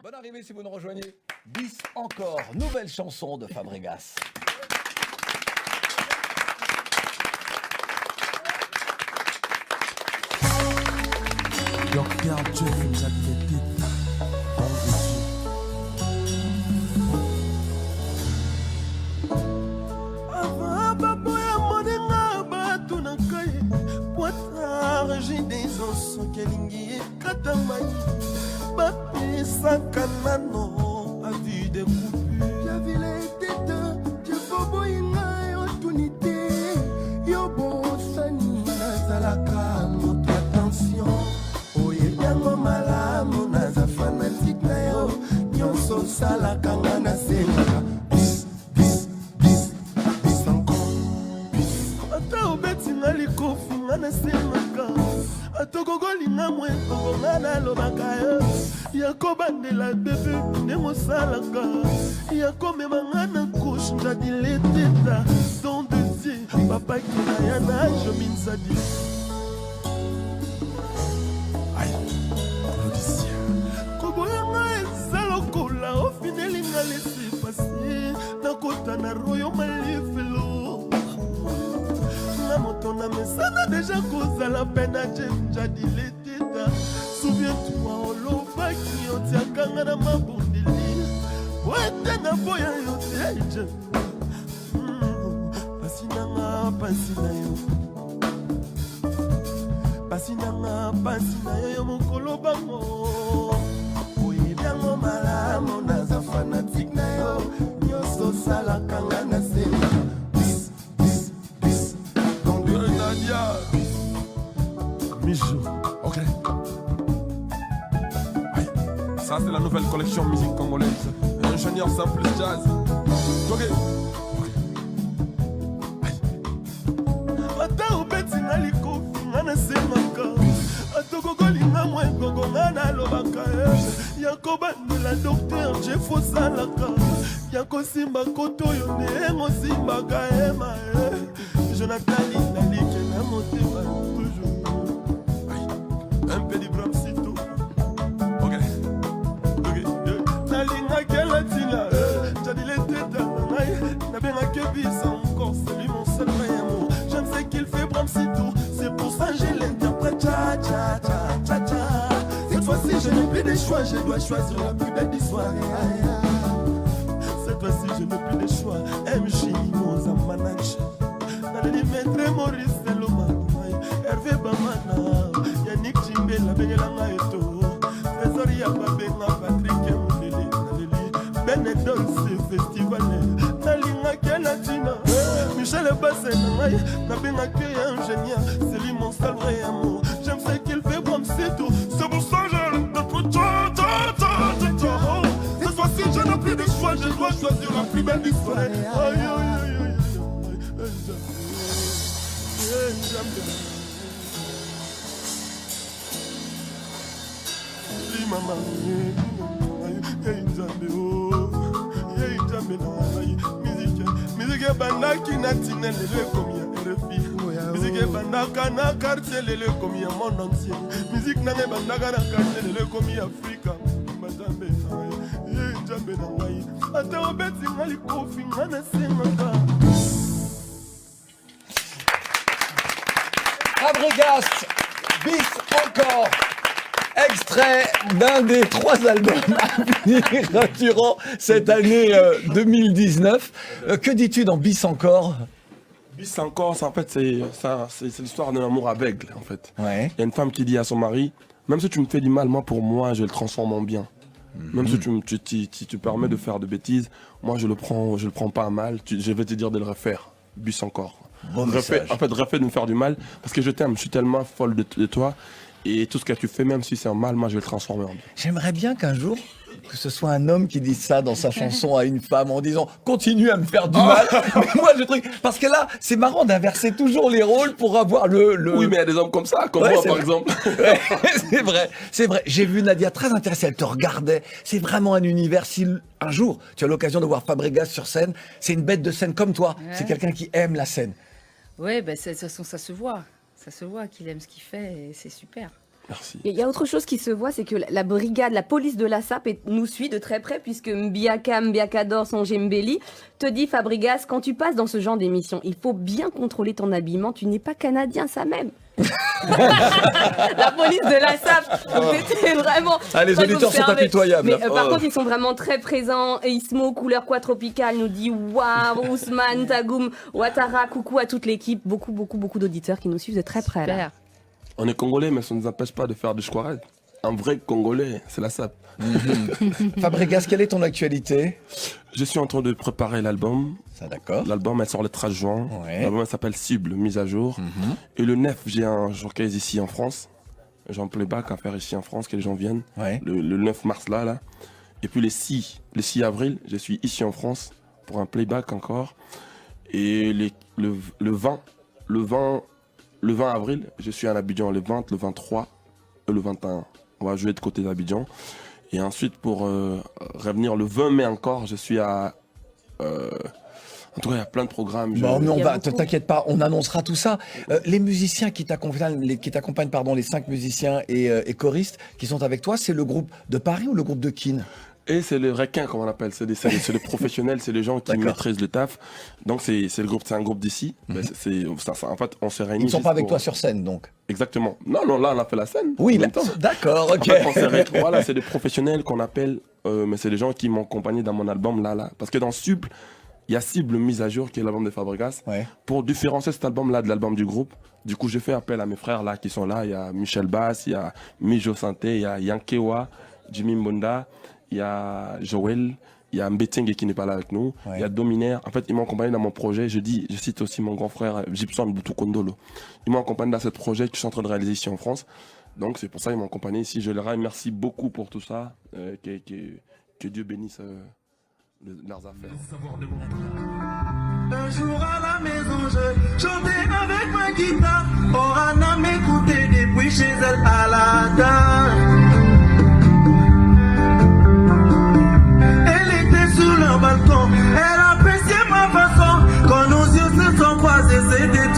Bonne arrivée si vous nous rejoignez. Bis encore, nouvelle chanson de Fabregas. Docteur Jeff nous a dit avant baboya moninga batu na kai poitard j'ai des os kelingi katamai bapesaka nano a vu des coupures la ville était de boboyinga yo tunité yo bosani nazalaka moto attention oyebiango malamu naza fanatique na yo nyonso osalaka nga nasengaka ata obetinga likofi nga nasengaka atokokolinga mweko nga nalobaka yo yakobandela bebe ndenge osalaka yakomema nga na couche njadileteta don de dieu papaki na ya na jominsadi koboyanga eza lokola ofinelinga lesi pasi nakota na royo malifelo na moto na mesana deja kozala pena jenjadileteta souviens-toi olobaki otiakanga na mabundeli oete na boya yo teje pasi nanga pasi na yo pasi nanga pasi na yo yo mokolo bango oyebiango malamu naza fanatique na yo nyonso osalaka nga na sela Nadia Michou. Ok. Aïe. Ça c'est la nouvelle collection musique congolaise. Ingénieur simple jazz. Ok. Ata obetinga likofi nga nasemaka atokokolinga mwengongo nga nalobaka yakobandela docteur jef osalaka yakosimba koto oyo ndenge osimbaka ema jonathan nalike na motema toujours un peu de bramsito nalingaki elatina jadileteta na ngai nabengaki bisa encore celui mon seul vrai amour j'aime ce qu'il fait bramsito c'est pour ça que je l'interprète cha cha cha cha cha cette fois-ci je n'ai plus de choix je dois choisir la plus belle d'histoire cette fois-ci je n'ai plus de choix MJ Moza Manage Nalini Maître Maurice Seloma Hervé Bamana Yannick Chimbela Bengelanga Eto Trésor Yababenga Patrick Mouleli Naleli Benedolce Festival Nalinga Kelatina Michel Basset Nabenga Kye Ingénieur c'est lui mon seul vrai amour j'aime ce qu'il fait comme c'est tout c'est pour ça que je cette fois-ci je n'ai plus de choix je dois choisir la plus belle d'histoire aïe aïe aïe aïe musique bandaki na tina lelo ekomi ya RFI musique ebandaka na quartier lelo ekomi ya monde entier musique nanga ebandaka na quartier lelo ekomi ya Afrika mazambe ye nzambe na ngai ata obetinga likofi nga nasengaka Fabregas, bis encore. Extrait d'un des 3 albums à venir durant cette année 2019. Que dis-tu dans Bis encore? Bis encore, en fait, c'est l'histoire d'un amour aveugle, en fait. Ouais. Il y a une femme qui dit à son mari, même si tu me fais du mal, moi pour moi, je le transforme en bien. Même si tu permets de faire de bêtises, moi je le prends pas à mal. Je vais te dire de le refaire. Bis encore. Message. En fait, refais de me faire du mal parce que je t'aime. Je suis tellement folle de toi. Et tout ce que tu fais, même si c'est un mal, moi je vais le transformer en bien. J'aimerais bien qu'un jour, que ce soit un homme qui dise ça dans sa chanson à une femme en disant « Continue à me faire du mal ». Mais moi, je trouve... Parce que là, c'est marrant d'inverser toujours les rôles pour avoir le... Oui, mais il y a des hommes comme ça, comme Ouais, moi c'est par vrai. exemple. Ouais, c'est vrai, c'est vrai. J'ai vu Nadia très intéressée, elle te regardait. C'est vraiment un univers. Si un jour tu as l'occasion de voir Fabregas sur scène, c'est une bête de scène comme toi. Ouais. C'est quelqu'un qui aime la scène. Oui, bah, de toute façon, ça se voit. Ça se voit qu'il aime ce qu'il fait et c'est super. Merci. Il y a autre chose qui se voit, c'est que la brigade, la police de la SAP nous suit de très près, puisque Mbiakador, Sonjembeli te dit, Fabregas, quand tu passes dans ce genre d'émission, il faut bien contrôler ton habillement, tu n'es pas canadien, ça même. La police de la SAP, c'était vraiment... Ah, les très auditeurs sont observé. impitoyables. Mais par contre, ils sont vraiment très présents. Et Ismo, couleur quoi tropicale, nous dit waouh, Ousmane, Tagoum, Ouattara, coucou à toute l'équipe. Beaucoup d'auditeurs qui nous suivent de très près. Là. Super. On est congolais, mais ça ne nous empêche pas de faire du chouarette. Un vrai congolais, c'est la SAP. Fabregas, quelle est ton actualité? Je suis en train de préparer l'album. Ça, d'accord. L'album, elle sort le 13 juin. Ouais. L'album, elle s'appelle Cible, mise à jour. Et le 9, j'ai un showcase ici en France. J'ai un playback à faire ici en France, que les gens viennent. Ouais. Le 9 mars là. Et puis le 6 avril, je suis ici en France pour un playback encore. Et le 20 avril, je suis à Abidjan le 20, le 23 et le 21. On va jouer de côté d'Abidjan. Et ensuite, pour revenir le 20 mai encore, je suis à... en tout cas, il y a plein de programmes. Bon, mais Il y a beaucoup. t'inquiète pas, on annoncera tout ça. Les musiciens qui t'accompagnent, les 5 musiciens et choristes qui sont avec toi, c'est le groupe de Paris ou le groupe de Kin? Et c'est les requins, comme on appelle. C'est les professionnels, c'est les gens qui D'accord. maîtrisent le taf. Donc, c'est un groupe d'ici. Ben, en fait, on s'est réunis. Ils ne sont pas juste avec toi sur scène, donc? Exactement. Non, là, on a fait la scène. Oui, en même temps. d'accord, ok. En fait, on s'est réunis. Voilà, c'est des professionnels qu'on appelle, mais c'est des gens qui m'ont accompagné dans mon album, là. Parce que dans Cible, il y a Cible mise à jour, qui est l'album de Fabregas. Ouais. Pour différencier cet album-là de l'album du groupe, du coup, j'ai fait appel à mes frères là qui sont là. Il y a Michel Bass, il y a Mijo Santé, il y a Yankewa, Jimmy Mbonda, il y a Joël, il y a Mbeteng qui n'est pas là avec nous, Ouais. il y a Dominaire. En fait, ils m'ont accompagné dans mon projet. Je cite aussi mon grand frère Gibson Boutou Kondolo. Ils m'ont accompagné dans ce projet que je suis en train de réaliser ici en France. Donc, c'est pour ça qu'ils m'ont accompagné ici. Je leur remercie beaucoup pour tout ça. Que Dieu bénisse leurs affaires. Un jour à la maison, je chantais avec ma guitare. Orana m'écoutait depuis chez elle à la gare. Elle était sur le balcon, elle appréciait ma façon. Quand nos yeux se sont croisés, c'était